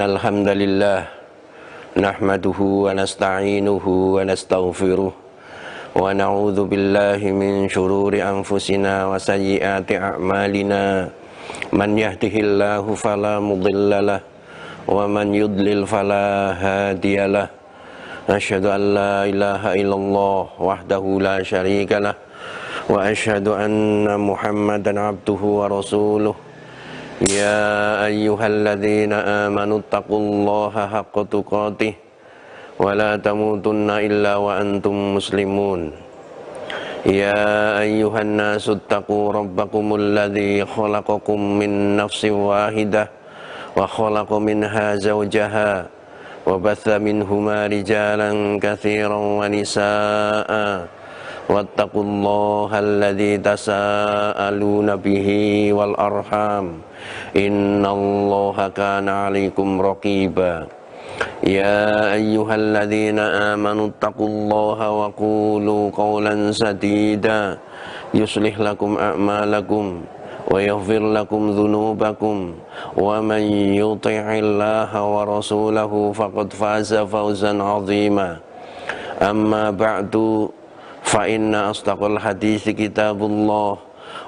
Alhamdulillah nahmaduhu wa nasta'inuhu wa nastaghfiruh wa na'udzu billahi min syururi anfusina wa sayyiati a'malina man yahdihillahu fala mudhillalah wa man yudlil fala hadiyalah asyhadu an la ilaha illallah wahdahu la syarikalah wa asyhadu anna muhammadan abduhu wa rasuluh. Ya ayyuhalladzina amanu taqullaha haqqa tuqatih wa la tamutunna illa wa antum muslimun. Ya ayyuhan nasu taqu rabbakumul ladzi khalaqakum min nafsin wahidah wa khalaqa minha zawjaha wa batha minhuma rijalan katsiran wa nisaa'a wattaqullaha alladzi tasaaluna bihi wal arham innallaha kana 'alaikum raqiba. Ya ayyuhalladzina amanu taqullaha wa qulu qawlan sadida yuslih lakum a'malakum wa yaghfir lakum dhunubakum wa man yuti'illaha wa rasulahu faqad faza fawzan 'azima. Amma ba'du fa inna asdaqal hadits kitabullah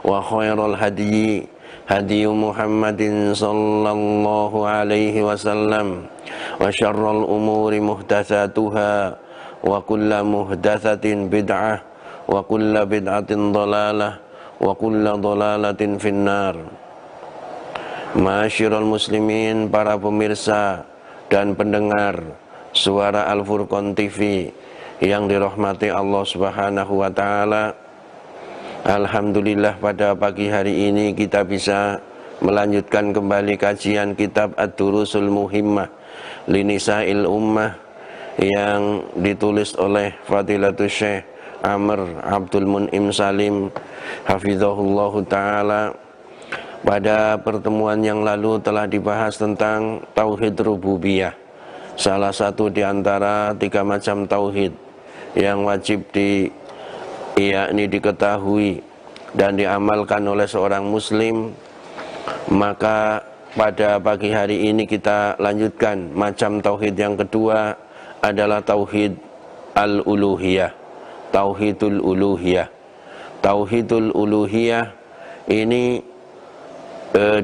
wa khairal hadyi hadyu Muhammadin sallallahu alaihi wasallam wa syarrul umuri muhdatsatuha wa kullu muhdatsatin bid'ah wa kullu bid'atin dhalalah wa kullu dhalalatin finnar. Ma'asyiral muslimin, para pemirsa dan pendengar suara Al-Furqan TV yang dirahmati Allah Subhanahu wa taala. Alhamdulillah pada pagi hari ini kita bisa melanjutkan kembali kajian kitab Ad-Durusul Muhimmah Linisa'il Ummah yang ditulis oleh Fadilatul Syekh Amr Abdul Mun'im Salim hafizahullahu taala. Pada pertemuan yang lalu telah dibahas tentang tauhid rububiyah, salah satu di antara 3 macam tauhid yang wajib diketahui dan diamalkan oleh seorang muslim. Maka pada pagi hari ini kita lanjutkan macam tauhid yang kedua, adalah tauhid al-uluhiyah, tauhidul uluhiyah. Tauhidul uluhiyah ini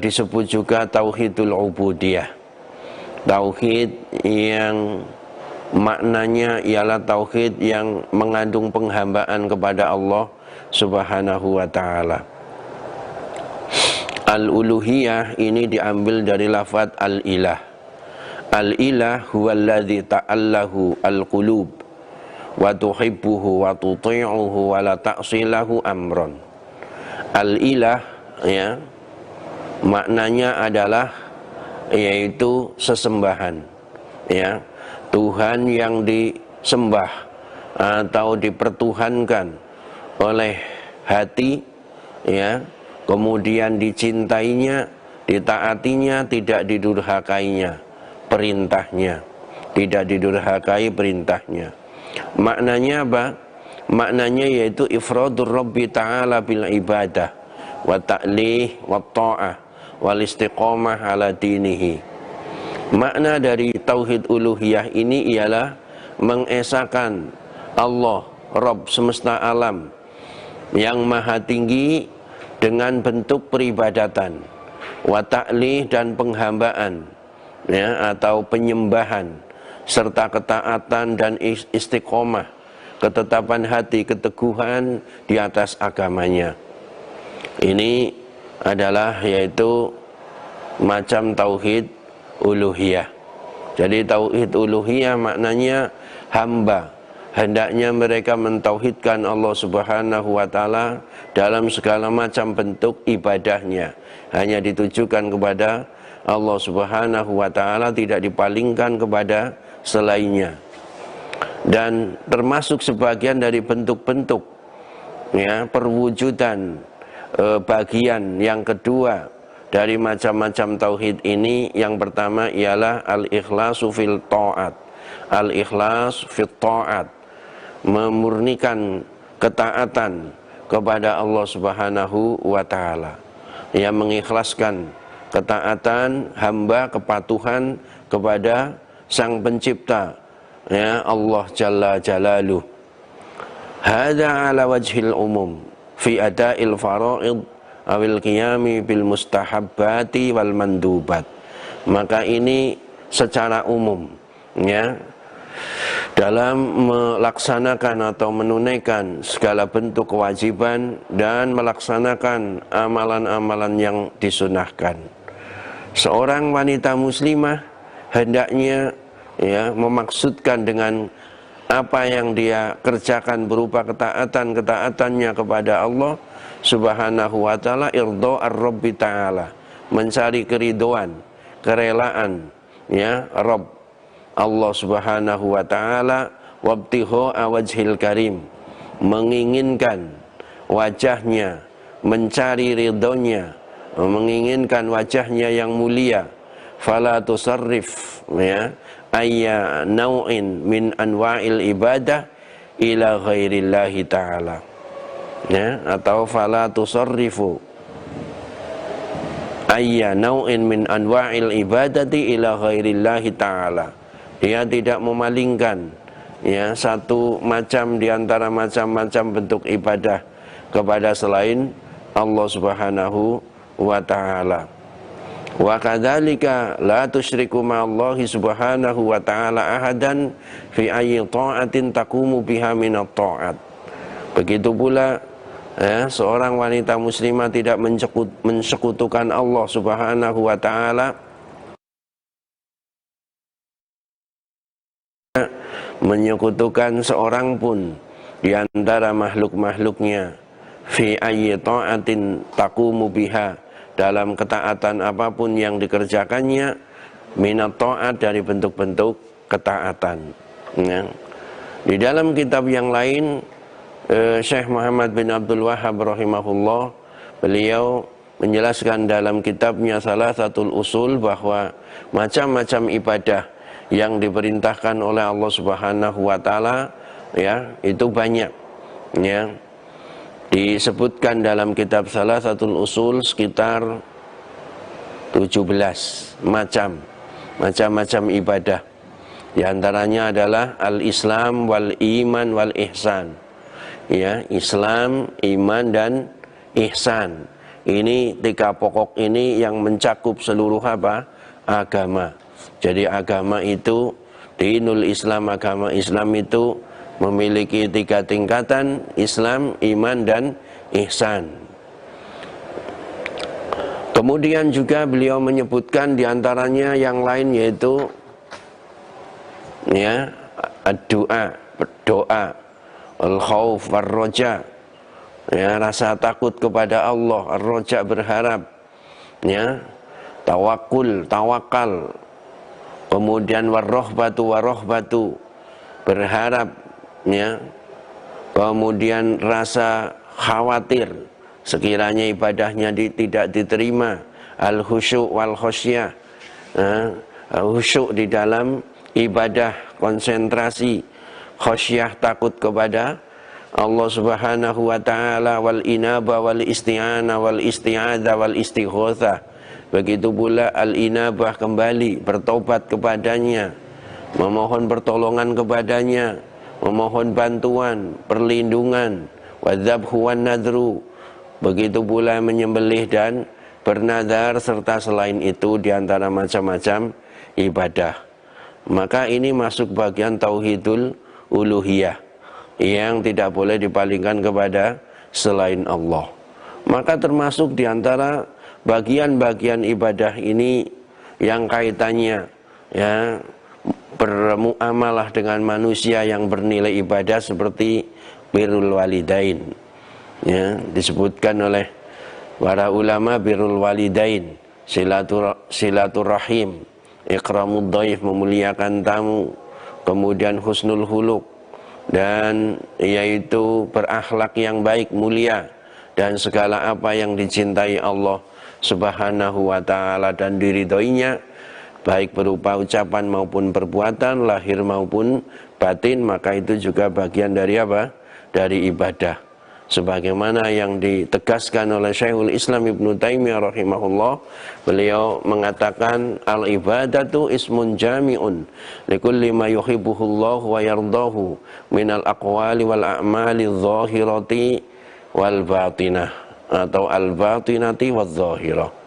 disebut juga tauhidul ubudiyah, tauhid yang maknanya ialah tauhid yang mengandung penghambaan kepada Allah Subhanahu wa taala. Al-uluhiyah ini diambil dari lafaz al-ilah. Al-ilah huwallazi ta'allahu al-qulub wa tuhibbuhu wa tuti'uhu wa la ta'silahu amron. Al-ilah ya, maknanya adalah yaitu sesembahan, ya, Tuhan yang disembah atau dipertuhankan oleh hati, ya, kemudian dicintainya, ditaatinya, tidak didurhakainya perintahnya, tidak didurhakai perintahnya. Maknanya apa? Maknanya yaitu ifradur Rabbi ta'ala bil ibadah wa ta'lih wa ta'ah wal istiqamah ala dinihi. Makna dari tauhid uluhiyah ini ialah mengesahkan Allah, Rabb semesta alam yang maha tinggi dengan bentuk peribadatan, wa ta'lih dan penghambaan, ya, atau penyembahan, serta ketaatan dan istiqomah, ketetapan hati, keteguhan di atas agamanya. Ini adalah yaitu macam tauhid uluhiyah. Jadi tauhid uluhiyah maknanya hamba hendaknya mereka mentauhidkan Allah Subhanahu wa taala dalam segala macam bentuk ibadahnya, hanya ditujukan kepada Allah Subhanahu wa taala, tidak dipalingkan kepada selainnya. Dan termasuk sebagian dari bentuk-bentuk, ya, perwujudan bagian yang kedua dari macam-macam tauhid ini, yang pertama ialah al-ikhlasu fil ta'at. Al-ikhlas fil ta'at, memurnikan ketaatan kepada Allah Subhanahu wa taala, yang mengikhlaskan ketaatan hamba, kepatuhan kepada Sang Pencipta, ya Allah Jalla Jalaluh. Hadza ala wajhil umum fi ada'il faraid awil qiyami bil mustahabbati wal mandubat. Maka ini secara umum, ya, dalam melaksanakan atau menunaikan segala bentuk kewajiban dan melaksanakan amalan-amalan yang disunahkan. Seorang wanita muslimah hendaknya, ya, memaksudkan dengan apa yang dia kerjakan berupa ketaatan-ketaatannya kepada Allah Subhanahu wa ta'ala, irdo ar-rabbi ta'ala, mencari keridoan, kerelaan, ya, Rabb Allah Subhanahu wa ta'ala, wabtigha wajhil karim, menginginkan wajahnya, mencari ridhonya, menginginkan wajahnya yang mulia. Fala tusarrif, ya, ayya nau'in min anwa'il ibadah ila ghairillahi ta'ala, ya, atau fala tusarrifu ayya nau'in min anwa'il ibadati ila ghairillahi ta'ala. Dia tidak memalingkan, ya, satu macam di antara macam-macam bentuk ibadah kepada selain Allah Subhanahu wa ta'ala. Wa kadzalika la tusyriku ma'allahi subhanahu wa ta'ala ahadan fi ayyi ta'atin taqumu biha minat ta'at. Begitu pula, ya, seorang wanita muslimah tidak mensekutukan Allah Subhanahu wa ta'ala, menyekutukan seorang pun di antara makhluk-makhluknya, fi ayyi ta'atin taqumu biha, dalam ketaatan apapun yang dikerjakannya, minat ta'at, dari bentuk-bentuk ketaatan, ya. Di dalam kitab yang lain, Syekh Muhammad bin Abdul Wahhab rahimahullah, beliau menjelaskan dalam kitabnya Salasatul Usul bahwa macam-macam ibadah yang diperintahkan oleh Allah Subhanahu wa ta'ala, ya, itu banyak, ya. Disebutkan dalam kitab Salasatul Usul sekitar 17 macam ibadah. Di antaranya adalah al-Islam wal iman wal ihsan, ya, Islam, iman dan ihsan. Ini tiga pokok ini yang mencakup seluruh apa? Agama. Jadi agama itu, dinul Islam, agama Islam itu memiliki tiga tingkatan: Islam, iman dan ihsan. Kemudian juga beliau menyebutkan diantaranya yang lain, yaitu, ya, doa, berdoa, al-khauf war-roja, ya, rasa takut kepada Allah, ar-roja, berharap, ya, tawakul, tawakal, kemudian war-rohbatu, berharap, ya, kemudian rasa khawatir sekiranya ibadahnya tidak diterima, al-khusyuk wal khosyah, khusyuk di dalam ibadah, konsentrasi, khosyah, takut kepada Allah Subhanahu wa ta'ala, wal inaba wal isti'ana wal isti'adha wal istighotha. Begitu pula al-inabah, kembali bertobat kepadanya, memohon pertolongan kepadanya, memohon bantuan, perlindungan, wadzabhu wan nadru. Begitu pula menyembelih dan bernadar, serta selain itu di antara macam-macam ibadah. Maka ini masuk bagian tauhidul uluhiyah yang tidak boleh dipalingkan kepada selain Allah. Maka termasuk di antara bagian-bagian ibadah ini yang kaitannya, ya, bermuamalah dengan manusia yang bernilai ibadah, seperti birrul walidain, ya, disebutkan oleh para ulama, birrul walidain, silaturahim, ikramud dhaif, memuliakan tamu, kemudian husnul huluk, dan yaitu berakhlak yang baik, mulia, dan segala apa yang dicintai Allah Subhanahu wa ta'ala dan diridhoinya, baik berupa ucapan maupun perbuatan, lahir maupun batin, maka itu juga bagian dari apa? Dari ibadah. sebagaimana yang ditegaskan oleh Syekhul Islam Ibnu Taimiyah rahimahullah. Beliau mengatakan al-ibadatu ismun jami'un likulli ma yuhibbuhullahu wa yardahu minal aqwali wal a'mali adh-dhahirati wal batinah atau al-batinati wadh-dhahirah.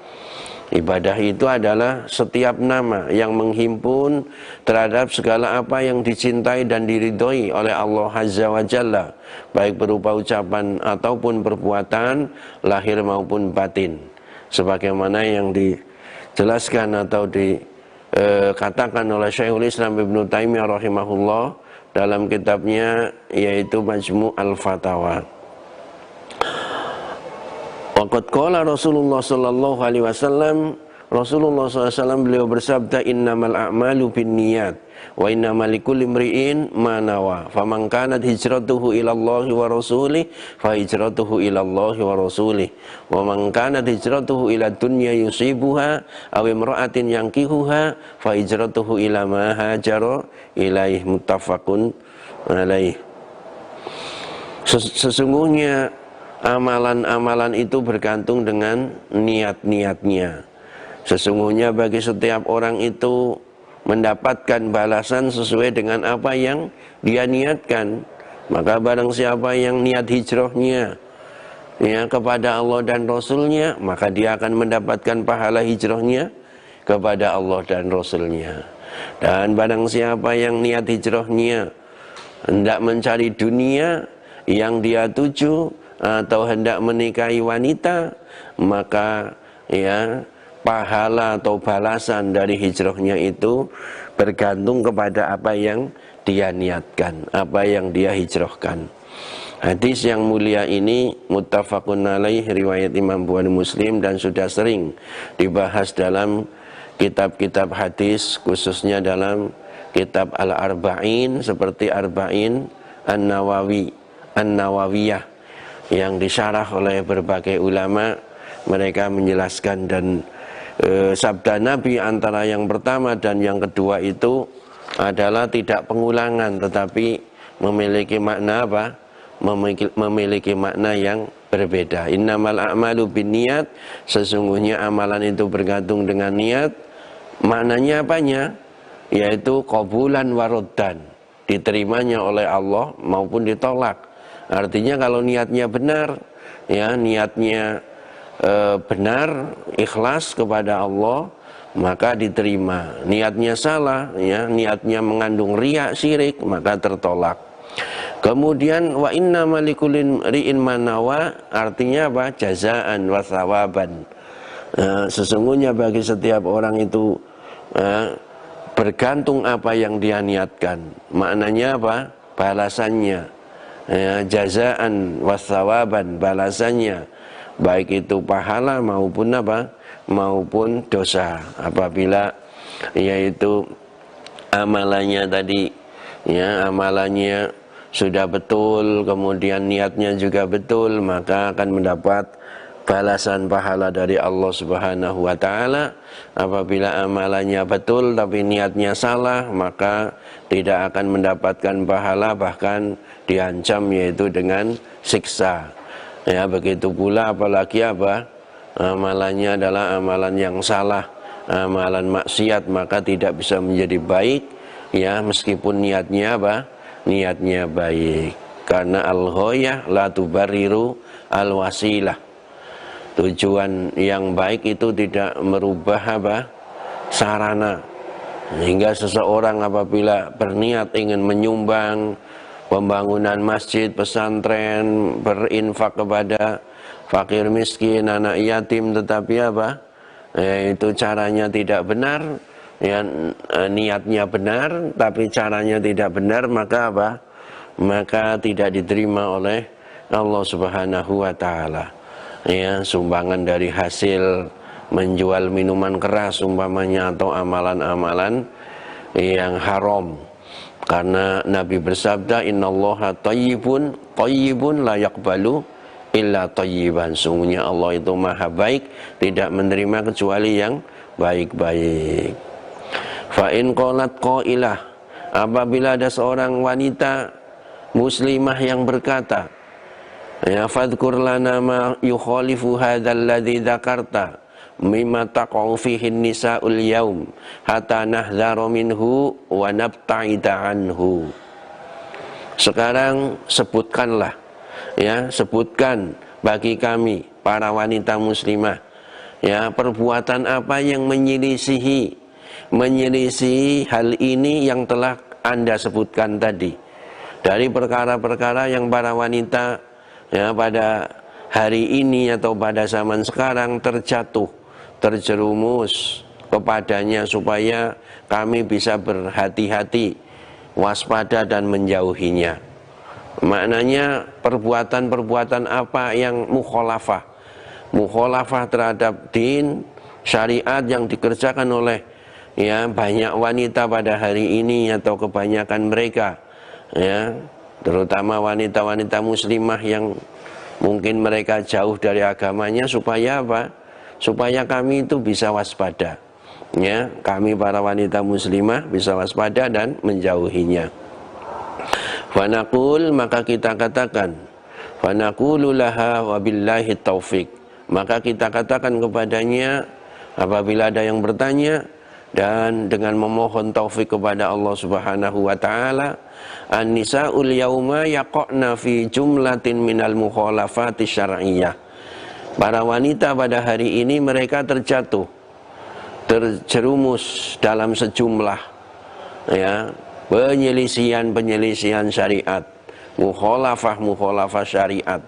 Ibadah itu adalah setiap nama yang menghimpun terhadap segala apa yang dicintai dan diridhoi oleh Allah Azza wa Jalla, baik berupa ucapan ataupun perbuatan, lahir maupun batin. Sebagaimana yang dijelaskan atau dikatakan oleh Syekhul Islam Ibnu Taimiyah rahimahullah dalam kitabnya yaitu Majmu' al-Fatawa. Waqad qala Rasulullah sallallahu alaihi wasallam, Rasulullah SAW beliau bersabda, innamal a'malu binniyat wa innamal likulli imri'in ma nawa faman kanat hijratuhu ila Allah wa rasulih fa hijratuhu ila Allah wa rasulih wa man kanat hijratuhu ila dunya yusibuha aw imra'atin yankihuha fa hijratuhu ila ma hajara ilaih, muttafaqun alaih. Sesungguhnya amalan-amalan itu bergantung dengan niat-niatnya. Sesungguhnya bagi setiap orang itu mendapatkan balasan sesuai dengan apa yang dia niatkan. Maka barang siapa yang niat hijrahnya kepada Allah dan Rasulnya, maka dia akan mendapatkan pahala hijrahnya kepada Allah dan Rasulnya. Dan barang siapa yang niat hijrahnya hendak mencari dunia yang dia tuju atau hendak menikahi wanita, maka pahala atau balasan dari hijrahnya itu bergantung kepada apa yang dia niatkan, apa yang dia hijrahkan. Hadis yang mulia ini muttafaqun alaih, riwayat Imam Bukhari Muslim, dan sudah sering dibahas dalam kitab-kitab hadis, khususnya dalam kitab Al-Arba'in seperti Arba'in An-Nawawiyah yang disyarah oleh berbagai ulama. Mereka menjelaskan dan sabda Nabi antara yang pertama dan yang kedua itu adalah tidak pengulangan, tetapi memiliki makna apa? Memiliki makna yang berbeda. Innamal a'malu binniyat, sesungguhnya amalan itu bergantung dengan niat. Maknanya apanya? Yaitu qabulan waroddan, diterimanya oleh Allah maupun ditolak. Artinya kalau niatnya benar, niatnya benar, ikhlas kepada Allah, maka diterima. Niatnya salah, niatnya mengandung riya, syirik, maka tertolak. Kemudian wa inna malikulin ri'in manawa, artinya apa? Jazaan wa thawaban. Sesungguhnya bagi setiap orang itu bergantung apa yang dia niatkan. Maknanya apa? Balasannya. Jazaan wasawaban, balasannya baik itu pahala maupun apa, maupun dosa. Apabila yaitu amalannya tadi, amalannya sudah betul, kemudian niatnya juga betul, maka akan mendapat balasan pahala dari Allah Subhanahu wa ta'ala. Apabila amalannya betul tapi niatnya salah, maka tidak akan mendapatkan pahala, bahkan diancam yaitu dengan siksa. Begitu pula apalagi amalannya adalah amalan yang salah, amalan maksiat, maka tidak bisa menjadi baik meskipun niatnya niatnya baik. Karena al-ghayah la tubariru al-wasilah. Tujuan yang baik itu tidak merubah sarana. Hingga seseorang apabila berniat ingin menyumbang pembangunan masjid, pesantren, berinfak kepada fakir miskin, anak yatim, tetapi itu caranya tidak benar, niatnya benar tapi caranya tidak benar, maka maka tidak diterima oleh Allah Subhanahu wa ta'ala. Sumbangan dari hasil menjual minuman keras umpamanya, atau amalan-amalan yang haram. Karena Nabi bersabda, innallaha thayyibun thayyibun la yaqbalu illa thayyiban. Sungguhnya Allah itu maha baik, tidak menerima kecuali yang baik-baik. Fa in qalat qailah, apabila ada seorang wanita muslimah yang berkata, Ya, fadhkur lana ma yukhalifu hadzal ladzi dzakarta mimma taqau fihi nisa'ul yaum hatta nahdharu minhu wa nabta'ida anhu. Sekarang sebutkanlah, ya, sebutkan bagi kami para wanita muslimah, ya, perbuatan apa yang menyelisihi hal ini yang telah Anda sebutkan tadi, dari perkara-perkara yang para wanita, ya, pada hari ini atau pada zaman sekarang terjerumus kepadanya, supaya kami bisa berhati-hati, waspada dan menjauhinya. Maknanya perbuatan-perbuatan apa yang mukhalafah terhadap din, syariat yang dikerjakan oleh, ya, banyak wanita pada hari ini atau kebanyakan mereka, ya, terutama wanita-wanita muslimah yang mungkin mereka jauh dari agamanya, supaya apa? Supaya kami itu bisa waspada, ya, kami para wanita muslimah bisa waspada dan menjauhinya. Fanaqul, maka kita katakan, fanaqulu laha wabillahi taufik, maka kita katakan kepadanya apabila ada yang bertanya, dan dengan memohon taufik kepada Allah Subhanahu wa taala, an-nisa'ul yauma yaqna fi jumlatin minal mukhalafati syar'iyyah. Para wanita pada hari ini mereka terjerumus dalam sejumlah, ya, penyelisihan syariat, mukhalafah syariat,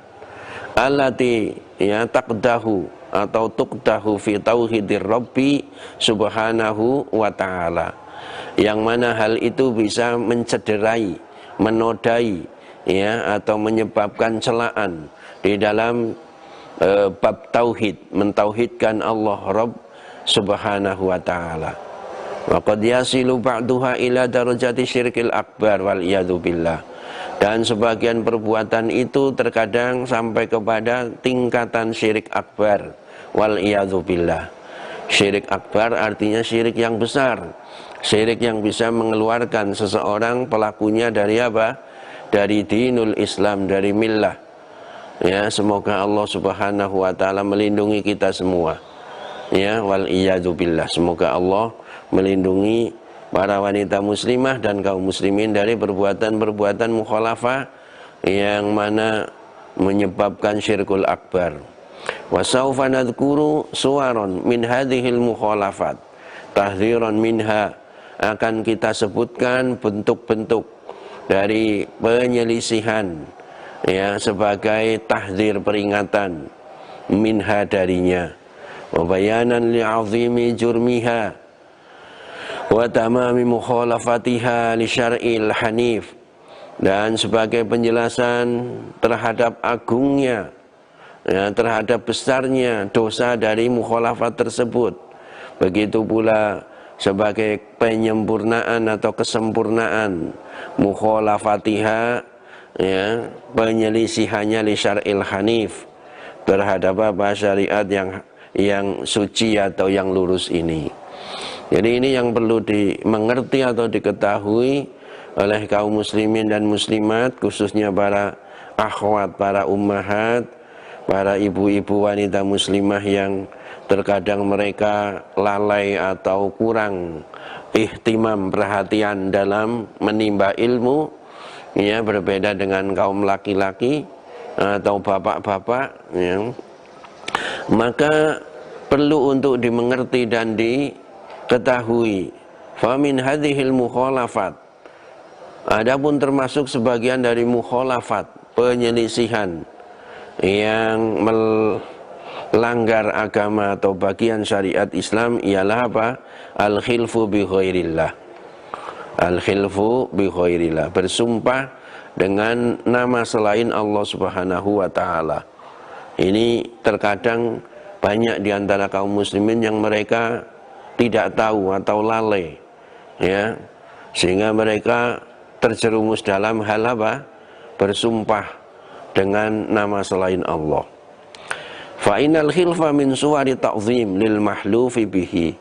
allati, ya, taqdahu atau tuqdahu fi tauhidir rabbi subhanahu wa ta'ala, yang mana hal itu bisa mencederai, menodai, ya, atau menyebabkan celaan di dalam bab tauhid, mentauhidkan Allah Rabb subhanahu wa ta'ala. Wa qad yasilu ba'duha ila darajati syirkil akbar wal iyadu billah. Dan sebagian perbuatan itu terkadang sampai kepada tingkatan syirik akbar, wal iyadu billah. Syirik akbar artinya syirik yang besar, syirik yang bisa mengeluarkan seseorang pelakunya dari apa? Dari dinul Islam, dari millah. Ya, semoga Allah Subhanahu wa taala melindungi kita semua. Ya, wal iyadu billah. Semoga Allah melindungi para wanita muslimah dan kaum muslimin dari perbuatan-perbuatan mukhalafah yang mana menyebabkan syirkul akbar. Wa saufa nadhkuru suwaron min hadhil mukhalafat tahdhiran minha, akan kita sebutkan bentuk-bentuk dari penyelisihan, ya, sebagai tahdzir, peringatan, minha, darinya, wa bayanan li'azimi jurmiha wa tamami mukhalafatiha li syar'il hanif, dan sebagai penjelasan terhadap agungnya, ya, terhadap besarnya dosa dari mukhalafat tersebut. Begitu pula sebagai penyempurnaan atau kesempurnaan mukhalafatiha, ya, penyelisihannya li syar'il hanif, terhadap apa? Syariat yang suci atau yang lurus ini. Jadi ini yang perlu dimengerti atau diketahui oleh kaum muslimin dan muslimat, khususnya para akhwat, para ummahat, para ibu-ibu wanita muslimah yang terkadang mereka lalai atau kurang ihtimam, perhatian dalam menimba ilmu, ya, berbeda dengan kaum laki-laki atau bapak-bapak, ya. Maka perlu untuk dimengerti dan diketahui. Famin hadhil mukhalafat, adapun termasuk sebagian dari mukhalafat, penyelisihan yang melanggar agama atau bagian syariat Islam, ialah apa? Al-khilfu bi ghairillah. Al-khilfu bi ghairillah, bersumpah dengan nama selain Allah Subhanahu wa taala. Ini terkadang banyak di antara kaum muslimin yang mereka tidak tahu atau lalai, ya, sehingga mereka terjerumus dalam hal apa? Bersumpah dengan nama selain Allah. Fa innal khilfa min suwari ta'zim lil mahlufi bihi.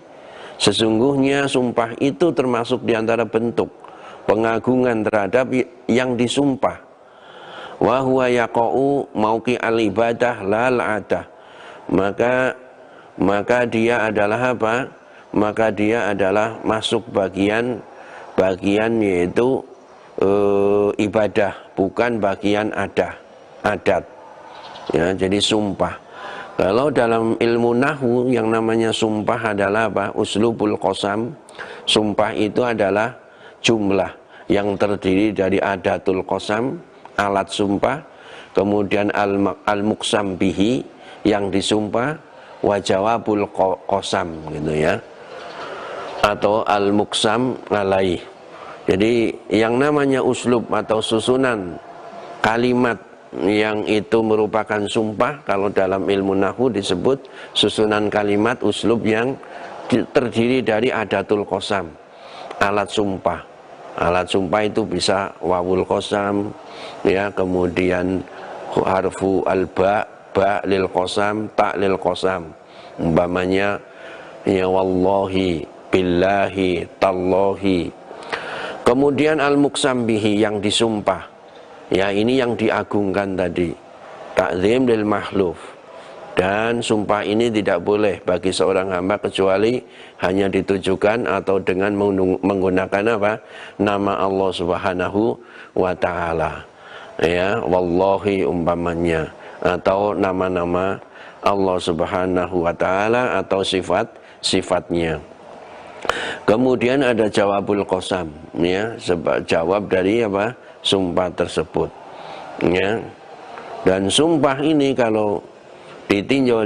Sesungguhnya sumpah itu termasuk di antara bentuk pengagungan terhadap yang disumpah. wa huwa yaqa'u mauqi al-ibadah lal adah. Maka dia adalah apa? Maka dia adalah masuk bagian yaitu ibadah, bukan bagian adat. Ya, jadi sumpah. Kalau dalam ilmu nahwu yang namanya sumpah adalah apa? Uslubul qasam. Sumpah itu adalah jumlah yang terdiri dari adatul qasam, alat sumpah, kemudian al-muqsam bihi yang disumpah, wa jawabul qasam gitu ya. Atau al-muqsam alaih. Jadi yang namanya uslub atau susunan kalimat yang itu merupakan sumpah, kalau dalam ilmu nahwu disebut susunan kalimat uslub yang terdiri dari adatul qasam, alat sumpah. Alat sumpah itu bisa wawul qasam ya, kemudian harfu al-ba, ba lil qasam, ta lil qasam. Umpamanya ya wallahi, billahi, tallahi. Kemudian al-muqsam bihi yang disumpah. Ya, ini yang diagungkan tadi, ta'zim lil mahluf. Dan sumpah ini tidak boleh bagi seorang hamba kecuali hanya ditujukan atau dengan menggunakan apa? Nama Allah Subhanahu wa ta'ala. Ya, wallahi umpamanya, atau nama-nama Allah Subhanahu wa ta'ala atau sifat-sifatnya. Kemudian ada jawabul qasam, ya, jawab dari apa? Sumpah tersebut, ya. Dan sumpah ini kalau ditinjau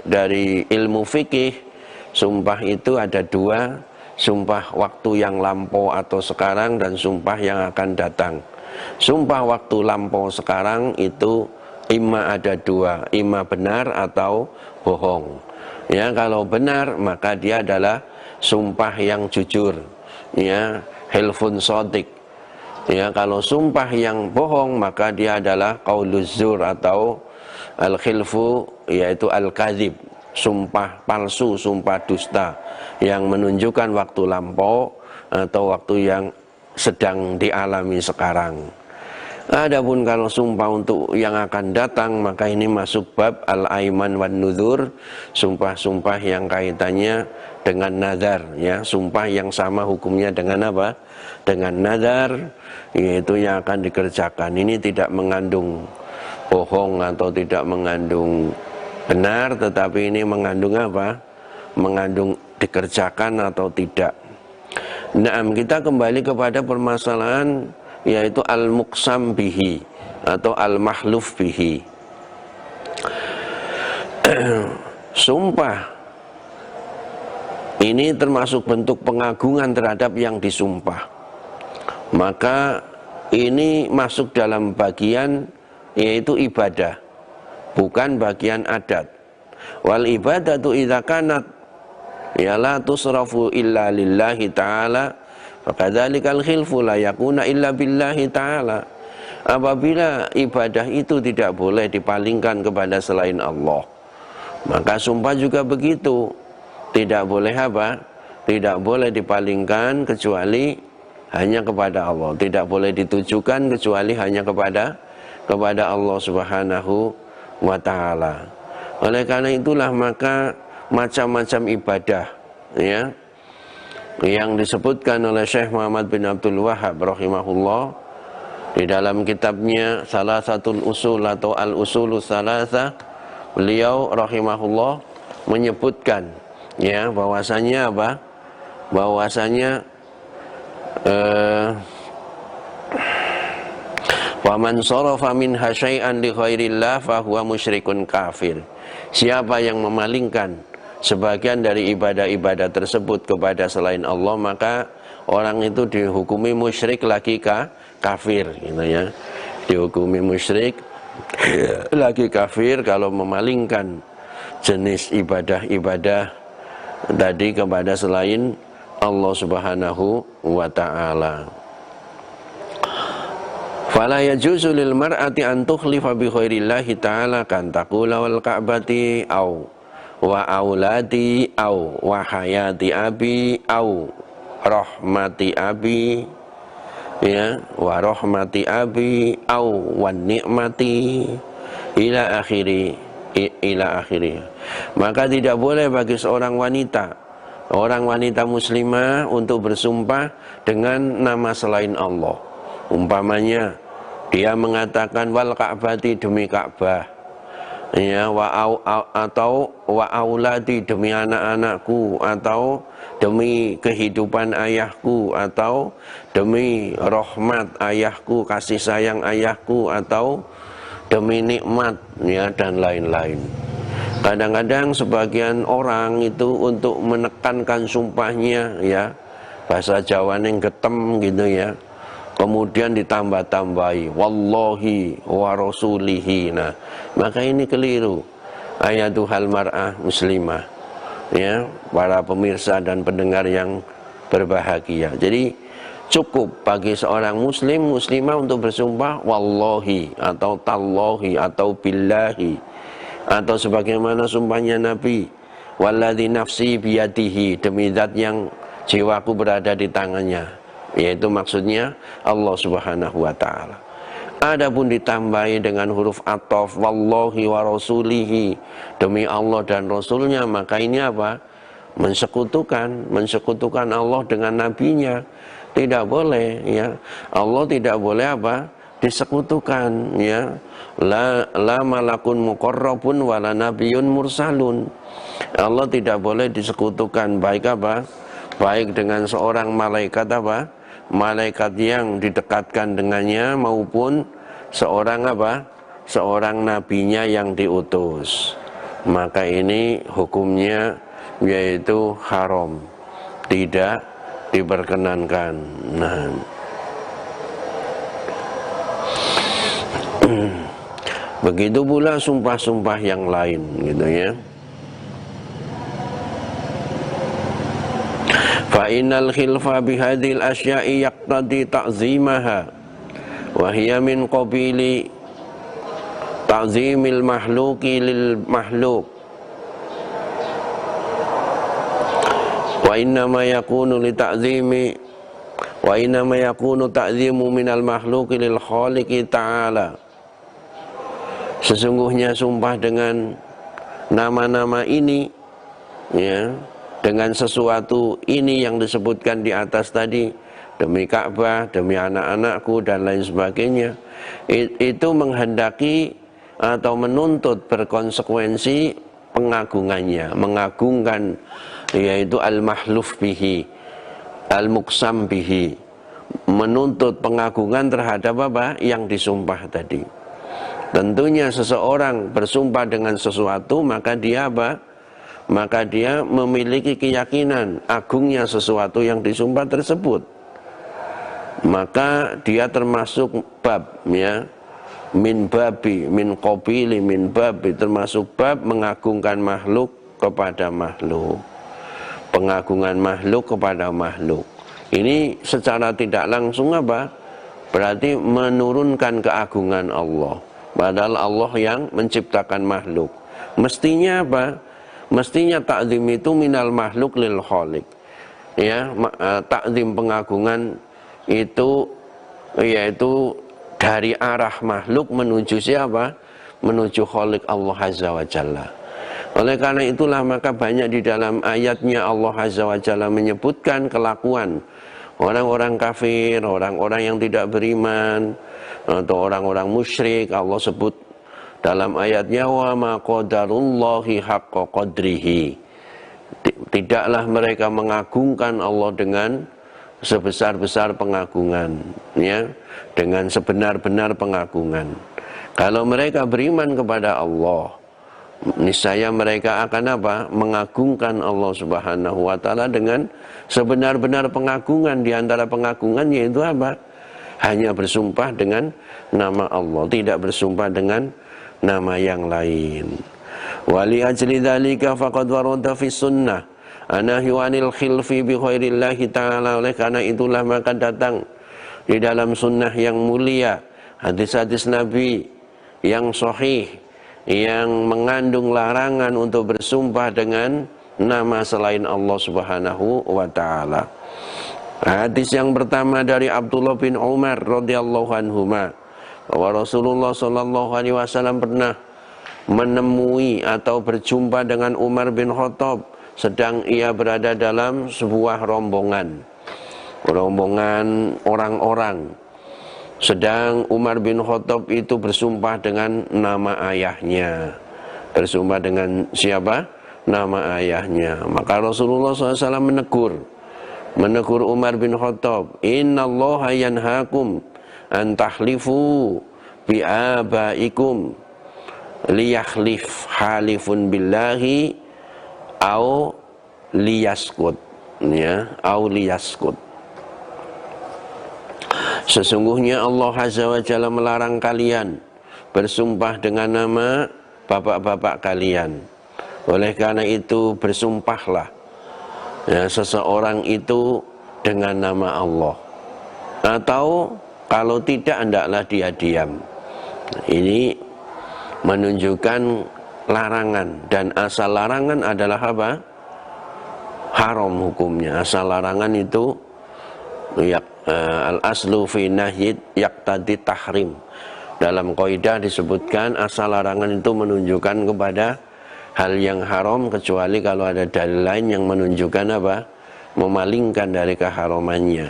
dari ilmu fikih, sumpah itu ada dua, sumpah waktu yang lampau atau sekarang dan sumpah yang akan datang. Sumpah waktu lampau sekarang itu imma ada dua, imma benar atau bohong. Ya, kalau benar maka dia adalah sumpah yang jujur, ya, hilfun shadiq. Ya, kalau sumpah yang bohong maka dia adalah qauluz zur atau al-khilfu, yaitu al-kadzib, sumpah palsu, sumpah dusta yang menunjukkan waktu lampau atau waktu yang sedang dialami sekarang. Adapun kalau sumpah untuk yang akan datang maka ini masuk bab al-aiman wan nuzur, sumpah-sumpah yang kaitannya dengan nazar, ya, sumpah yang sama hukumnya dengan apa? Dengan nazar, yaitu yang akan dikerjakan. Ini tidak mengandung bohong atau tidak mengandung benar, tetapi ini mengandung apa? Mengandung dikerjakan atau tidak. Nah, kita kembali kepada permasalahan yaitu al-muqsam bihi atau al-mahluf bihi. Sumpah ini termasuk bentuk pengagungan terhadap yang disumpah. Maka ini masuk dalam bagian yaitu ibadah, bukan bagian adat. Wal ibadatu idza kanat ya la tusrafu illa lillahi ta'ala, fakadzalikal khilfu la yakuna illa billahi ta'ala. Apabila ibadah itu tidak boleh dipalingkan kepada selain Allah, maka sumpah juga begitu, tidak boleh apa? Tidak boleh dipalingkan kecuali hanya kepada Allah, tidak boleh ditujukan kecuali hanya kepada Allah Subhanahu wa ta'ala. Oleh karena itulah maka macam-macam ibadah, ya, yang disebutkan oleh Syekh Muhammad bin Abdul Wahhab rahimahullah di dalam kitabnya Salasatul Usul atau Al-Usulus Salasa, beliau rahimahullah menyebutkan, ya, bahwasanya apa? Bahwasanya wa man sarafa minha syai'an li ghairillah fa huwa musyrikun kafir. Siapa yang memalingkan sebagian dari ibadah-ibadah tersebut kepada selain Allah, maka orang itu dihukumi musyrik lagi kafir, gitu ya. Dihukumi musyrik lagi kafir kalau memalingkan jenis ibadah-ibadah tadi kepada selain Allah Subhanahu wa ta'ala. Fala yajuzu lil mar'ati an tukhlifa bi ghairillahi ta'ala kan taqula wal ka'bati au wa auladi au wa hayati abi au rahmati abi ya, wa rahmati abi au wan ni'mati ila akhiri. Maka tidak boleh bagi seorang wanita, orang wanita muslimah untuk bersumpah dengan nama selain Allah. Umpamanya dia mengatakan wal ka'bati, demi Ka'bah, ya, atau wa auladi, demi anak-anakku, atau demi kehidupan ayahku, atau demi rahmat ayahku, kasih sayang ayahku, atau demi nikmat, ya, dan lain-lain. Kadang-kadang sebagian orang itu untuk menekankan sumpahnya, ya, bahasa Jawa yang getem gitu, ya, kemudian ditambah-tambahi wallahi wa rasulihi. Nah, maka ini keliru. Ayatuhal mar'ah muslimah, ya, para pemirsa dan pendengar yang berbahagia. Jadi cukup bagi seorang muslim muslimah untuk bersumpah wallahi atau tallahi atau billahi, atau sebagaimana sumpahnya Nabi, walladzi nafsi biyadihi, demi zat yang jiwaku berada di tangannya, yaitu maksudnya Allah Subhanahu wa taala. Adapun ditambahi dengan huruf ataf wallahi wa rasulihi, demi Allah dan Rasulnya, maka ini apa? Mensekutukan Allah dengan nabinya. Tidak boleh, ya. Allah tidak boleh apa? Disekutukan, ya. La malakun muqarrabun wala nabiyyun mursalun. Allah tidak boleh disekutukan, baik apa? Baik dengan seorang malaikat apa? Malaikat yang didekatkan dengannya, maupun seorang apa? Seorang nabinya yang diutus. Maka ini hukumnya yaitu haram, tidak diperkenankan. Nah, begitu pula sumpah-sumpah yang lain, gitu, ya. Fa innal khilfa bihadhil asya'i yaqtadi ta'zimaha wa hiya min qabili ta'zimil mahluki lil mahluk, wa innama yakunu li ta'zimi wa innama yakunu ta'zimu minal mahluki lil khaliqi ta'ala. Sesungguhnya sumpah dengan nama-nama ini, ya, dengan sesuatu ini yang disebutkan di atas tadi, demi Ka'bah, demi anak-anakku, dan lain sebagainya, itu menghendaki atau menuntut berkonsekuensi pengagungannya, mengagungkan, yaitu al-mahluf bihi, al-muqsam bihi, menuntut pengagungan terhadap apa? Yang disumpah tadi. Tentunya seseorang bersumpah dengan sesuatu, maka dia apa? Maka dia memiliki keyakinan agungnya sesuatu yang disumpah tersebut. Maka dia termasuk bab, ya, min babi, min qabili, min babi, termasuk bab mengagungkan makhluk kepada makhluk, pengagungan makhluk kepada makhluk. Ini secara tidak langsung apa? Berarti menurunkan keagungan Allah, padahal Allah yang menciptakan makhluk. Mestinya apa? Mestinya ta'zim itu minal makhluk lil khaliq, ya, ta'zim pengagungan itu yaitu dari arah makhluk menuju siapa? Menuju khaliq Allah Azza wa Jalla. Oleh karena itulah maka banyak di dalam ayatnya Allah Azza wa Jalla menyebutkan kelakuan orang-orang kafir, orang-orang yang tidak beriman, atau orang-orang musyrik. Allah sebut dalam ayatnya wa ma qadarullahi haqqa qadrihi, tidaklah mereka mengagungkan Allah dengan sebesar-besar pengagungan, ya, dengan sebenar-benar pengagungan. Kalau mereka beriman kepada Allah, niscaya mereka akan apa? Mengagungkan Allah Subhanahu wa taala dengan sebenar-benar pengagungan. Di antara pengagungan yaitu apa? Hanya bersumpah dengan nama Allah, tidak bersumpah dengan nama yang lain. Wali ajli dzalika faqad warada fi sunnah anahyu anil khilfi bi ghairillahi ta'ala. Oleh karena itulah maka datang di dalam sunnah yang mulia hadis-hadis Nabi yang sahih yang mengandung larangan untuk bersumpah dengan nama selain Allah Subhanahu wa taala. Hadis yang pertama dari Abdullah bin Umar radhiyallahu anhuma, bahwa Rasulullah sallallahu alaihi wasallam pernah menemui atau berjumpa dengan Umar bin Khattab sedang ia berada dalam sebuah rombongan orang-orang. Sedang Umar bin Khattab itu bersumpah dengan nama ayahnya. Bersumpah dengan siapa? Nama ayahnya. Maka Rasulullah SAW menegur Umar bin Khattab, innallaha yanhaakum an tahlifu bi abaikum liyakhlif halifun billahi au liyaskut, ya, au liyaskut. Sesungguhnya Allah Azza wa Jalla melarang kalian bersumpah dengan nama bapak-bapak kalian. Oleh karena itu bersumpahlah, ya, seseorang itu dengan nama Allah, atau kalau tidak hendaklah dia diam. Ini menunjukkan larangan, dan asal larangan adalah apa? Haram hukumnya. Asal larangan itu al-aslu fi nahyid yaqtadi tahrim. Dalam kaidah disebutkan asal larangan itu menunjukkan kepada hal yang haram, kecuali kalau ada dalil lain yang menunjukkan apa? Memalingkan dari keharamannya,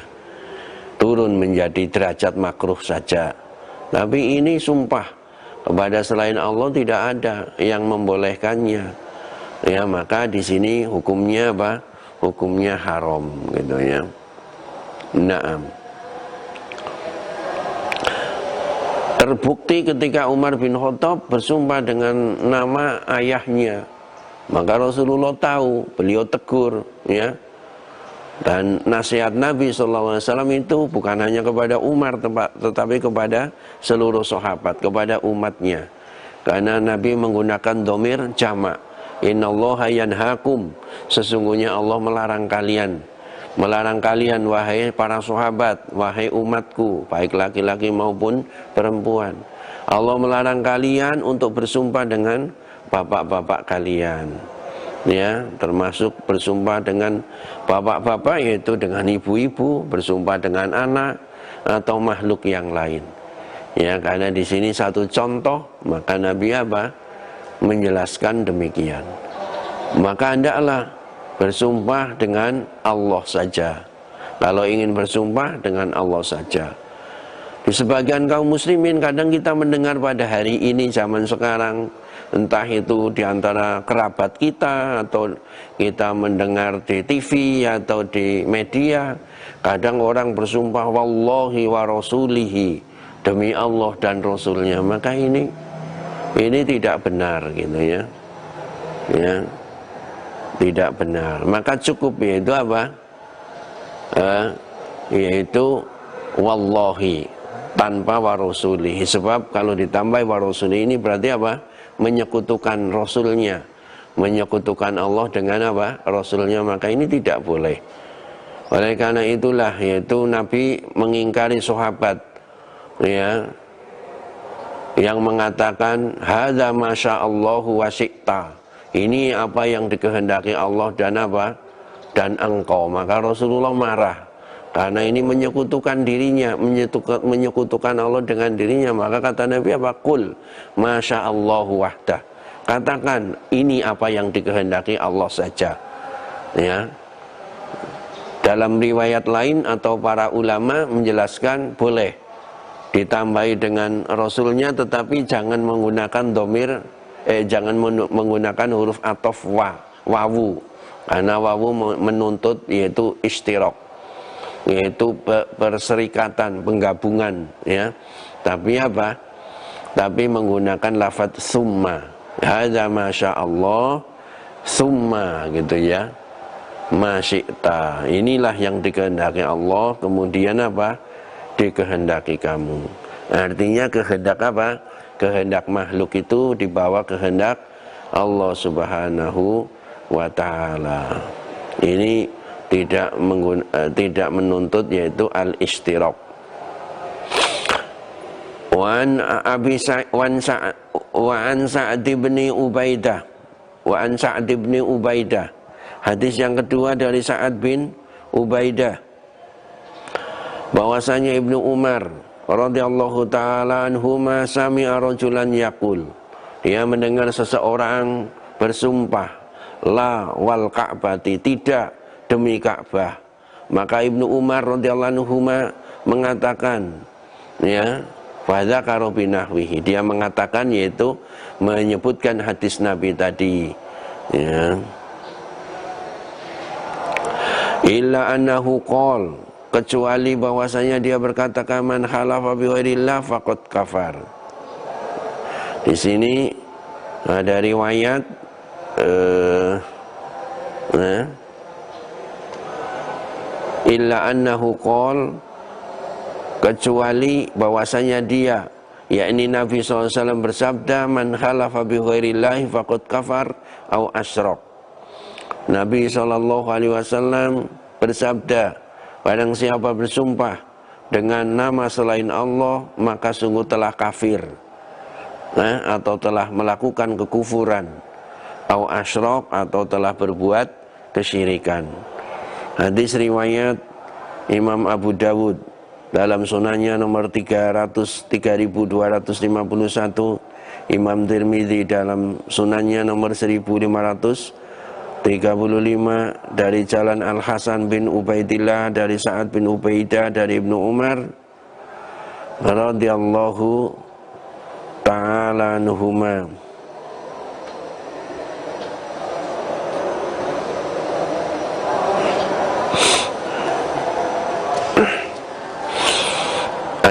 turun menjadi derajat makruh saja. Tapi ini sumpah kepada selain Allah tidak ada yang membolehkannya, ya, maka di sini hukumnya apa? Hukumnya haram, gitu ya. Naam. Terbukti ketika Umar bin Khattab bersumpah dengan nama ayahnya, maka Rasulullah tahu, beliau tegur, ya. Dan nasihat Nabi SAW itu bukan hanya kepada Umar, tetapi kepada seluruh sahabat, kepada umatnya. Karena Nabi menggunakan dhamir jamak. Innallaha yanhaakum, sesungguhnya Allah melarang kalian. Melarang kalian wahai para sahabat, wahai umatku, baik laki-laki maupun perempuan. Allah melarang kalian untuk bersumpah dengan bapak-bapak kalian, ya, termasuk bersumpah dengan bapak-bapak yaitu dengan ibu-ibu, bersumpah dengan anak atau makhluk yang lain. Ya, karena di sini satu contoh, maka Nabi apa? Menjelaskan demikian. Maka hendaklah bersumpah dengan Allah saja. Kalau ingin bersumpah dengan Allah saja. Di sebagian kaum muslimin kadang kita mendengar pada hari ini zaman sekarang, entah itu di antara kerabat kita atau kita mendengar di TV atau di media, kadang orang bersumpah wallahi wa rasulihi, demi Allah dan Rasulnya. Maka ini tidak benar, gitu ya. Ya, tidak benar. Maka cukup yaitu apa? Yaitu wallahi tanpa warusulihi. Sebab kalau ditambah warusulihi ini berarti apa? Menyekutukan Rasulnya, menyekutukan Allah dengan apa? Rasulnya. Maka ini tidak boleh. Oleh karena itulah yaitu Nabi mengingkari sahabat, ya, yang mengatakan hadza masyaallahu wa syi'ta. Ini apa yang dikehendaki Allah dan apa? Dan engkau. Maka Rasulullah marah karena ini menyekutukan dirinya, menyekutukan Allah dengan dirinya. Maka kata Nabi apa? Qul masyaallahu wahdah. Katakan ini apa yang dikehendaki Allah saja. Ya. Dalam riwayat lain atau para ulama menjelaskan boleh ditambahi dengan Rasulnya, tetapi jangan menggunakan dhamir, jangan menggunakan huruf ataf wawu, karena wawu menuntut yaitu istirok, yaitu perserikatan, penggabungan, ya. Tapi apa? Tapi menggunakan lafadz summa, hadza masyaallah summa, gitu ya, masyi'ta. Inilah yang dikehendaki Allah, kemudian apa? Dikehendaki kamu. Artinya kehendak apa? Kehendak makhluk itu dibawa kehendak Allah Subhanahu wa ta'ala. Ini tidak menuntut yaitu al-ishtirak. Wa an Sa'd bin Ubaidah. Hadis yang kedua dari Sa'ad bin Ubaidah bahwasanya Ibnu Umar radhiyallahu taala anhuma sami'a rajulan yaqul, dia mendengar seseorang bersumpah, la wal ka'bati, tidak demi Ka'bah. Maka Ibnu Umar radhiyallahu anhuma mengatakan, ya, fadzakara binahwihi, dia mengatakan, yaitu menyebutkan hadis Nabi tadi, ya. Illa annahu qol, kecuali bahwasanya dia berkata, man halafa bi ghairillah faqad kafar. Di sini ada riwayat illa annahu qol, kecuali bahwasanya dia, yakni Nabi SAW bersabda, man halafa bi ghairillahi faqad kafar au asyrak. Nabi SAW bersabda, barang siapa bersumpah dengan nama selain Allah, maka sungguh telah kafir, atau telah melakukan kekufuran, au asyrak, atau telah berbuat kesyirikan. Hadis riwayat Imam Abu Dawud dalam sunannya nomor 3251, Imam Tirmidzi dalam sunannya nomor 1535 dari jalan Al Hasan bin Ubaidillah dari Sa'ad bin Ubaidah dari Ibnu Umar radhiyallahu ta'ala anhuma.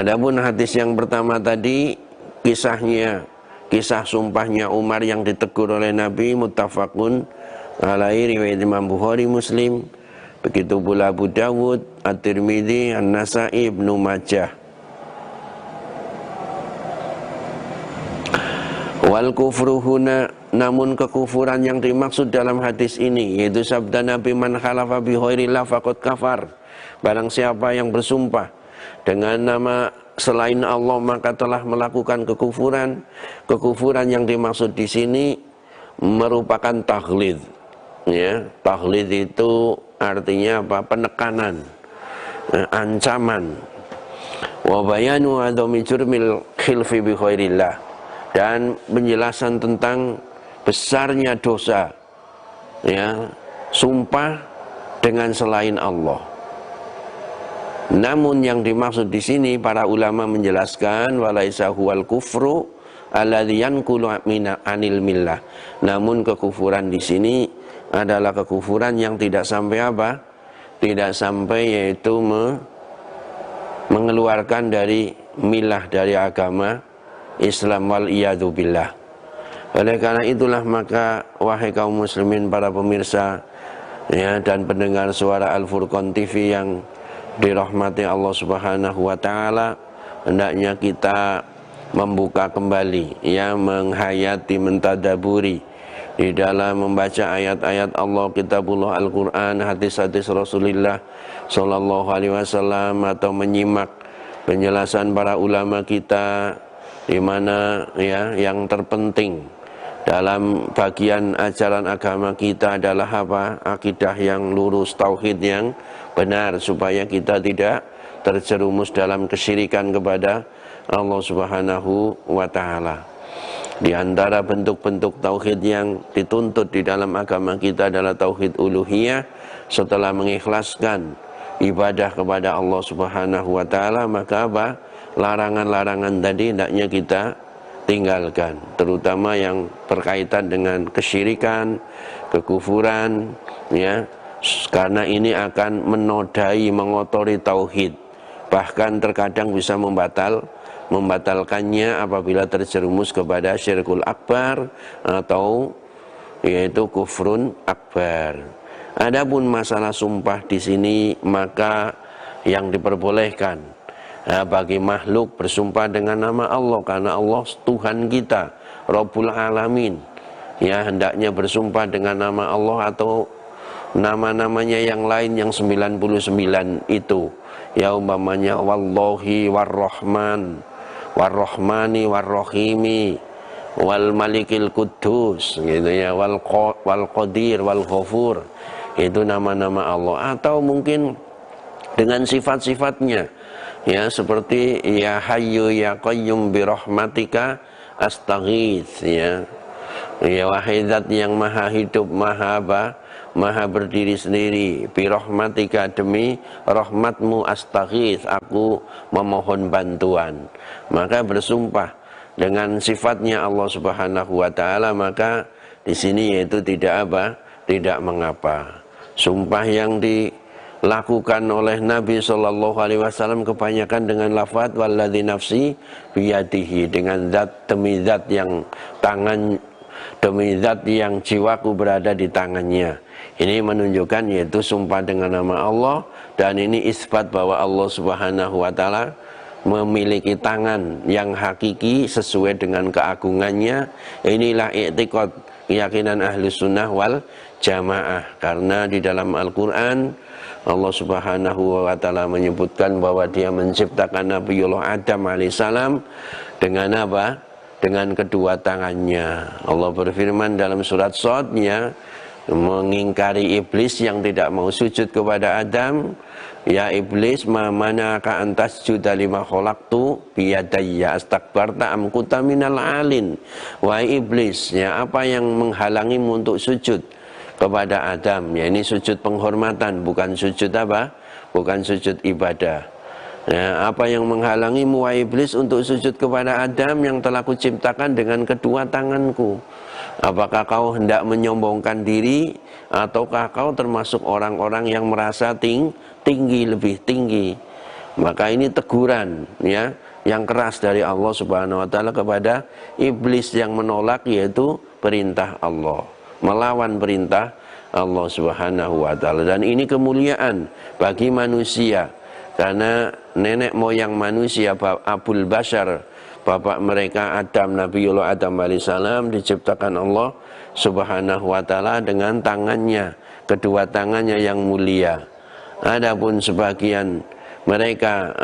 Adapun hadis yang pertama tadi, kisah sumpahnya Umar yang ditegur oleh Nabi, muttafaqun alaihi, riwayat Imam Bukhari, Muslim, begitu pula Abu Dawud, At-Tirmidzi, An-Nasa'i, Ibnu Majah. Wal kufru huna, namun kekufuran yang dimaksud dalam hadis ini yaitu sabda Nabi, man khalafa bi ghairillah faqad kafar, barang siapa yang bersumpah dengan nama selain Allah maka telah melakukan kekufuran. Kekufuran yang dimaksud di sini merupakan taghlid, ya. Taghlid itu artinya apa? Penekanan, ancaman. Wa bayanu adami jurmil khilfi bi khairillah, dan penjelasan tentang besarnya dosa, ya, sumpah dengan selain Allah. Namun yang dimaksud di sini para ulama menjelaskan, walaisa huwal kufru alladzi yanqulu anil millah. Namun kekufuran di sini adalah kekufuran yang tidak sampai apa? Tidak sampai yaitu mengeluarkan dari milah, dari agama Islam, wal iyadu billah. Oleh karena itulah maka wahai kaum muslimin, para pemirsa, ya, dan pendengar suara Al-Furqan TV yang dirahmati Allah Subhanahu wa taala, hendaknya kita membuka kembali, ya, menghayati, mentadaburi di dalam membaca ayat-ayat Allah, kitabullah Al-Qur'an, hadis-hadis Rasulullah sallallahu alaihi wasallam, atau menyimak penjelasan para ulama kita, di mana, ya, yang terpenting dalam bagian ajaran agama kita adalah apa? Akidah yang lurus, tauhid yang benar, supaya kita tidak terjerumus dalam kesyirikan kepada Allah Subhanahu wa taala. Di antara bentuk-bentuk tauhid yang dituntut di dalam agama kita adalah tauhid uluhiyah. Setelah mengikhlaskan ibadah kepada Allah Subhanahu wa taala, maka apa? Larangan-larangan tadi hendaknya kita tinggalkan, terutama yang berkaitan dengan kesyirikan, kekufuran, ya, karena ini akan menodai, mengotori tauhid, bahkan terkadang bisa membatalkannya apabila terjerumus kepada syirkul akbar atau yaitu kufrun akbar. Adapun masalah sumpah di sini, maka yang diperbolehkan, ya, bagi makhluk bersumpah dengan nama Allah, karena Allah Tuhan kita, Rabbul Alamin, ya, hendaknya bersumpah dengan nama Allah atau nama-namanya yang lain yang 99 itu, ya, umpamanya wallahi warrahman warrahmani warrahimi wal malikil kudus, gitu ya, wal qadir wal ghafur, itu nama-nama Allah. Atau mungkin dengan sifat-sifatnya, Ya, seperti ya hayyu ya qayyum bi rahmatika astaghits, ya. Ya wahai zat yang maha hidup, maha apa? Maha berdiri sendiri, bi rahmatika, demi rahmatmu astaghits, aku memohon bantuan. Maka bersumpah dengan sifatnya Allah Subhanahu wa taala, maka di sini yaitu tidak apa? Tidak mengapa. Sumpah yang dilakukan oleh Nabi Shallallahu Alaihi Wasallam kebanyakan dengan lafaz walladzi nafsi biyadihi, dengan zat demi zat yang demi zat yang jiwaku berada di tangannya. Ini menunjukkan yaitu sumpah dengan nama Allah, dan ini isbat bahwa Allah Subhanahu wa taala memiliki tangan yang hakiki sesuai dengan keagungannya. Inilah i'tiqad, keyakinan Ahlus Sunnah wal Jamaah, karena di dalam Al-Quran Allah Subhanahu wa taala menyebutkan bahwa Dia menciptakan Nabiullah Adam alaihissalam dengan apa? Dengan kedua tangannya. Allah berfirman dalam surat Shad-nya mengingkari iblis yang tidak mau sujud kepada Adam. Ya iblis, ma mana'aka an tasjuda lima khalaqtu biyadayya astakbarta am kunta minal alin. Wahai iblis, ya apa yang menghalangimu untuk sujud kepada Adam? Ya ini sujud penghormatan, bukan sujud apa? Bukan sujud ibadah. Ya, apa yang menghalangimu wahai iblis untuk sujud kepada Adam yang telah kuciptakan dengan kedua tanganku? Apakah kau hendak menyombongkan diri, ataukah kau termasuk orang-orang yang merasa tinggi, lebih tinggi? Maka ini teguran ya yang keras dari Allah Subhanahu wa taala kepada iblis yang menolak yaitu perintah Allah, melawan perintah Allah Subhanahu wa taala. Dan ini kemuliaan bagi manusia, karena nenek moyang manusia Abul Bashar, bapak mereka Adam, Nabiullah Adam alaihissalam, diciptakan Allah Subhanahu wa taala dengan tangannya, kedua tangannya yang mulia. Adapun sebagian mereka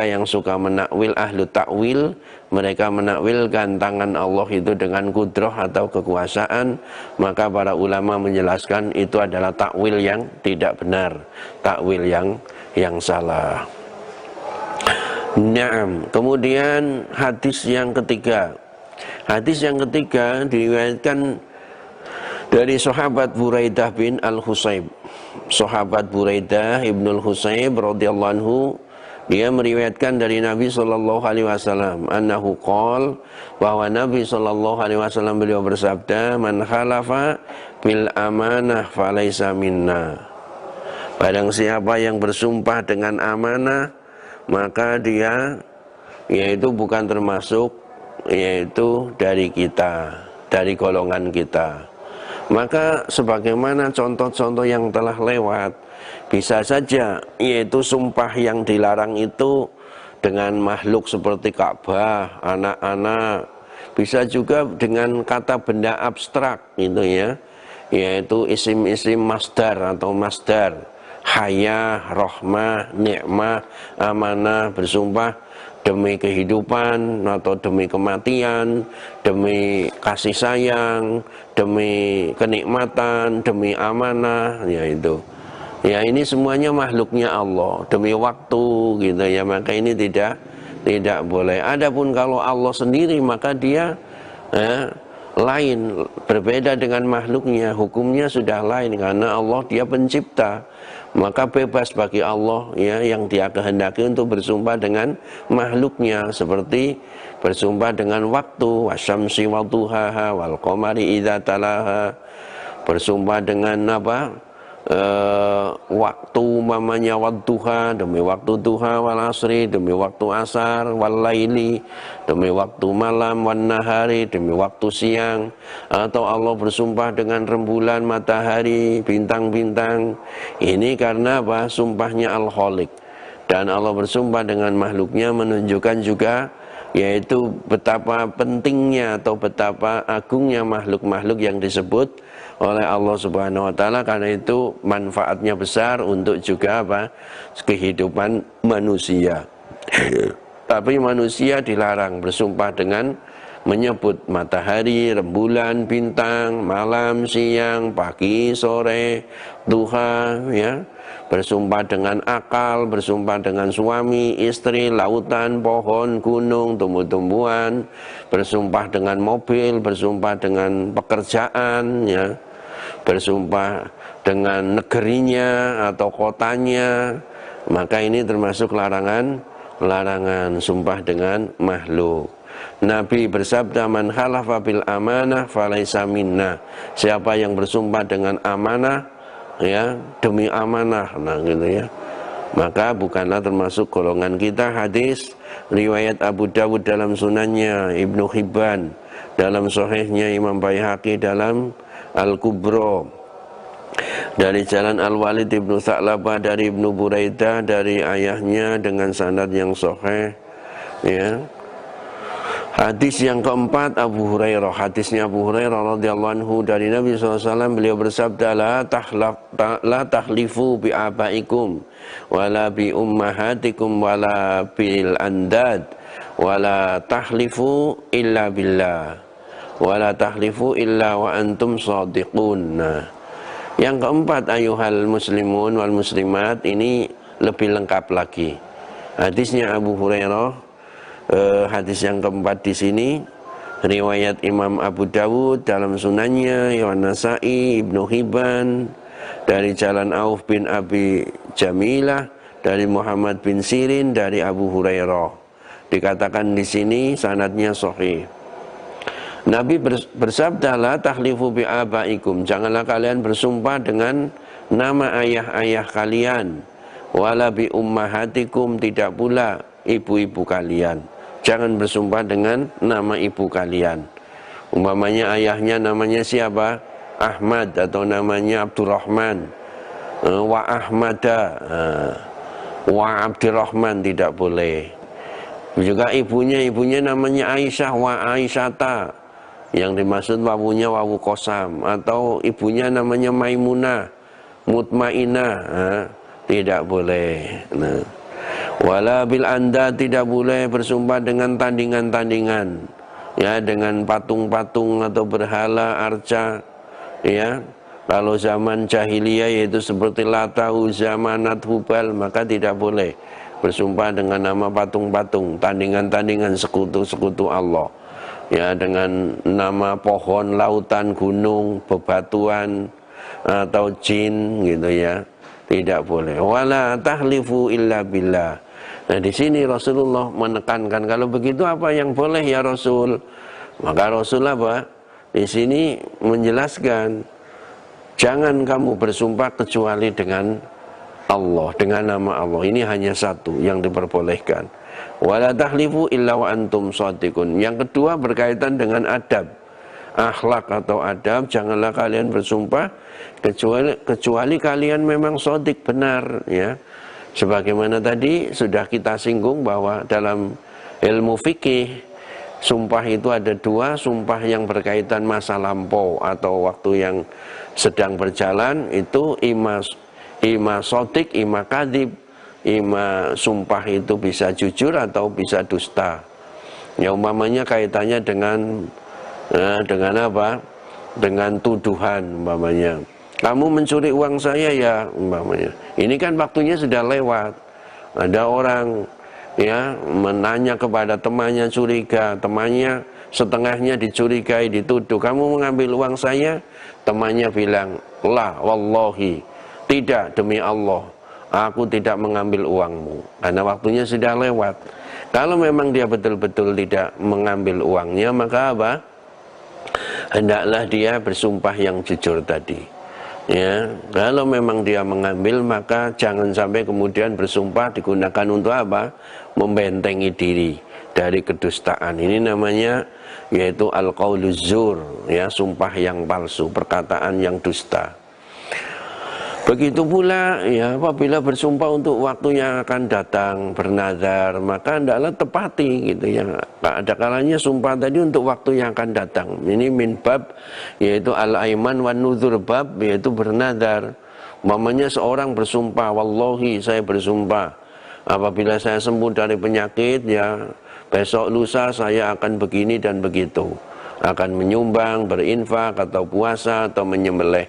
yang suka menakwil, ahlu takwil, mereka menakwilkan tangan Allah itu dengan kudrah atau kekuasaan, maka para ulama menjelaskan itu adalah takwil yang tidak benar, takwil yang salah. Naam. Kemudian hadis yang ketiga. Hadis yang ketiga diriwayatkan dari sahabat Buraidah bin Al-Husayb. Sahabat Buraidah ibnul Husayb radhiyallahu anhu, dia meriwayatkan dari Nabi sallallahu alaihi wasallam annahu qol, bahwa Nabi sallallahu alaihi wasallam beliau bersabda, man khalafa bil amanah falaisa minna. Barang siapa yang bersumpah dengan amanah, maka dia yaitu bukan termasuk yaitu dari kita, dari golongan kita. Maka sebagaimana contoh-contoh yang telah lewat, bisa saja yaitu sumpah yang dilarang itu dengan makhluk seperti Ka'bah, anak-anak, bisa juga dengan kata benda abstrak gitu ya, yaitu isim-isim masdar atau masdar, hayah, rahmah, nikmah, amanah, bersumpah demi kehidupan atau demi kematian, demi kasih sayang, demi kenikmatan, demi amanah, ya itu. Ya ini semuanya makhluknya Allah, demi waktu gitu ya, maka ini tidak boleh. Adapun kalau Allah sendiri, maka dia lain, berbeda dengan makhluknya, hukumnya sudah lain, karena Allah dia pencipta. Maka bebas bagi Allah ya yang dia kehendaki untuk bersumpah dengan makhluknya, seperti bersumpah dengan waktu, wasyamsi wadduhaha wal qamari idza talaha, bersumpah dengan apa? Waktu mamanya wadduha, demi waktu duha, wal asri, demi waktu asar, wal laili, demi waktu malam, wan nahari, demi waktu siang. Atau Allah bersumpah dengan rembulan, matahari, bintang-bintang. Ini karena apa? Sumpahnya Al-Khaliq. Dan Allah bersumpah dengan makhluknya menunjukkan juga yaitu betapa pentingnya atau betapa agungnya makhluk-makhluk yang disebut oleh Allah Subhanahu wa taala, karena itu manfaatnya besar untuk juga apa? Kehidupan manusia. Tapi manusia dilarang bersumpah dengan menyebut matahari, rembulan, bintang, malam, siang, pagi, sore, duha, ya, bersumpah dengan akal, bersumpah dengan suami, istri, lautan, pohon, gunung, tumbuh-tumbuhan, bersumpah dengan mobil, bersumpah dengan pekerjaan, ya, bersumpah dengan negerinya atau kotanya, maka ini termasuk larangan sumpah dengan makhluk. Nabi bersabda, man halafa bil amanah falaisa minna. Siapa yang bersumpah dengan amanah, ya, demi amanah, nah gitu ya, maka bukanlah termasuk golongan kita. Hadis riwayat Abu Dawud dalam sunannya, Ibnu Hibban dalam sahihnya, Imam Baihaqi dalam Al-Kubra, dari jalan Al-Walid Ibnu Tha'labah dari Ibnu Buraidah dari ayahnya dengan sanad yang sahih, ya. Hadis yang keempat, Abu Hurairah. Hadisnya Abu Hurairah radhiyallahu anhu dari Nabi SAW, beliau bersabda, la tahlifu bi abaikum wala bi ummahatikum wala bil andad wala tahlifu illa billah wala tahlifu illa wa antum shadiqun. Nah, yang keempat, ayuhal muslimun wal muslimat, ini lebih lengkap lagi. Hadisnya Abu Hurairah, hadis yang keempat di sini riwayat Imam Abu Dawud dalam sunannya, An-Nasa'i, Ibnu Hibban dari jalan Auf bin Abi Jamilah dari Muhammad bin Sirin dari Abu Hurairah. Dikatakan di sini sanadnya sahih. Nabi bersabda, la tahlifu bi abaikum, janganlah kalian bersumpah dengan nama ayah-ayah kalian, wala bi ummahatikum, tidak pula ibu-ibu kalian. Jangan bersumpah dengan nama ibu kalian. Umpamanya ayahnya namanya siapa? Ahmad atau namanya Abdurrahman, wa Ahmada, wa Abdurrahman, tidak boleh. Juga ibunya namanya Aisyah, wa Aisyata, yang dimaksud wawunya wawu kosam. Atau ibunya namanya Maimunah, Mutmainah, tidak boleh. Nah, wala bil anda, tidak boleh bersumpah dengan tandingan-tandingan, ya, dengan patung-patung atau berhala arca, ya. Kalau zaman jahiliyah yaitu seperti Lata, Uzza, Manat, Hubal, maka tidak boleh bersumpah dengan nama patung-patung, tandingan-tandingan sekutu-sekutu Allah, ya, dengan nama pohon, lautan, gunung, bebatuan atau jin, gitu ya, tidak boleh. Wala tahlifu illa billah. Nah, di sini Rasulullah menekankan, kalau begitu apa yang boleh ya Rasul? Maka Rasul apa? Di sini menjelaskan, jangan kamu bersumpah kecuali dengan Allah, dengan nama Allah. Ini hanya satu yang diperbolehkan. Wala tahlifu illa wa antum shadiqun. Yang kedua berkaitan dengan adab, akhlak atau adab. Janganlah kalian bersumpah kecuali kalian memang shadiq, benar, ya. Sebagaimana tadi sudah kita singgung bahwa dalam ilmu fikih, sumpah itu ada dua, sumpah yang berkaitan masa lampau atau waktu yang sedang berjalan, itu ima shadiq, ima kadhib. Ima sumpah itu bisa jujur atau bisa dusta. Ya, umpamanya kaitannya dengan apa? Dengan tuduhan, umpamanya. Kamu mencuri uang saya ya, umpamanya. Ini kan waktunya sudah lewat. Ada orang, ya, menanya kepada temannya, curiga, temannya setengahnya dicurigai, dituduh, kamu mengambil uang saya? Temannya bilang, la wallahi, tidak, demi Allah, aku tidak mengambil uangmu. Karena waktunya sudah lewat. Kalau memang dia betul-betul tidak mengambil uangnya, maka apa? Hendaklah dia bersumpah yang jujur tadi. Ya, kalau memang dia mengambil, maka jangan sampai kemudian bersumpah digunakan untuk apa? Membentengi diri dari kedustaan. Ini namanya yaitu al-qauluz zur, ya, sumpah yang palsu, perkataan yang dusta. Begitu pula, ya, apabila bersumpah untuk waktu yang akan datang, bernazar, maka hendaklah tepati, gitu ya. Ada kalanya sumpah tadi untuk waktu yang akan datang. Ini min bab, yaitu al-aiman wan nuzur, bab, yaitu bernazar. Umpamanya seorang bersumpah, wallahi saya bersumpah, apabila saya sembuh dari penyakit, ya, besok lusa saya akan begini dan begitu, akan menyumbang, berinfak atau puasa atau menyembelih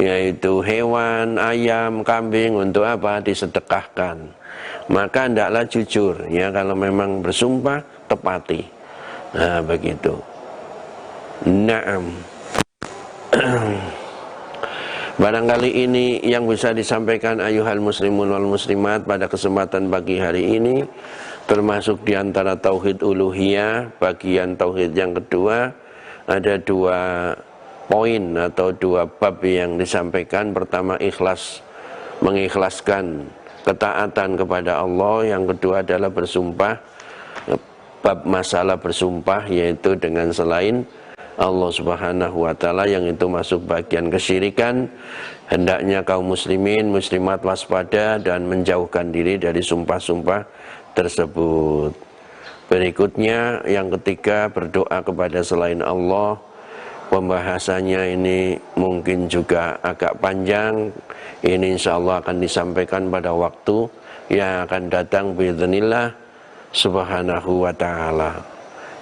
yaitu hewan, ayam, kambing untuk apa? Disedekahkan. Maka hendaklah jujur ya, kalau memang bersumpah tepati. Nah, begitu. Naam. Barangkali ini yang bisa disampaikan ayuhal muslimun wal muslimat pada kesempatan pagi hari ini, termasuk diantara tauhid uluhiyah. Bagian tauhid yang kedua, ada dua poin atau dua bab yang disampaikan. Pertama, ikhlas, mengikhlaskan ketaatan kepada Allah. Yang kedua adalah bersumpah, bab masalah bersumpah yaitu dengan selain Allah Subhanahu wa taala, yang itu masuk bagian kesyirikan. Hendaknya kaum muslimin muslimat waspada dan menjauhkan diri dari sumpah-sumpah tersebut. Berikutnya yang ketiga, berdoa kepada selain Allah. Pembahasannya ini mungkin juga agak panjang. Ini insya Allah akan disampaikan pada waktu yang akan datang biidznillah subhanahu wa ta'ala.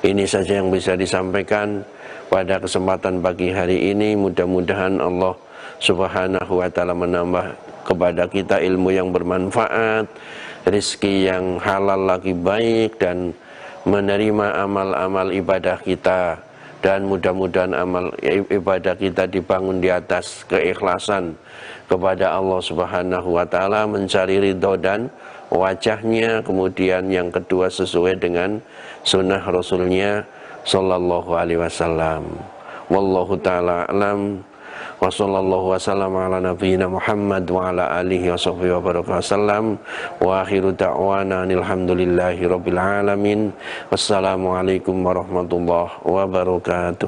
Ini saja yang bisa disampaikan pada kesempatan pagi hari ini. Mudah-mudahan Allah subhanahu wa ta'ala menambah kepada kita ilmu yang bermanfaat, rizki yang halal lagi baik, dan menerima amal-amal ibadah kita. Dan mudah-mudahan amal ibadah kita dibangun di atas keikhlasan kepada Allah Subhanahu wa taala, mencari ridho dan wajahnya. Kemudian yang kedua, sesuai dengan sunnah Rasulnya sallallahu alaihi wasallam. Wallahu taala alam. Wa sallallahu wasallam ala nabiyyina Muhammad wa ala alihi wa sahbihi wa baraka wasallam. Wa akhiru da'wana alhamdulillahi rabbil alamin. Wassalamualaikum warahmatullahi wabarakatuh.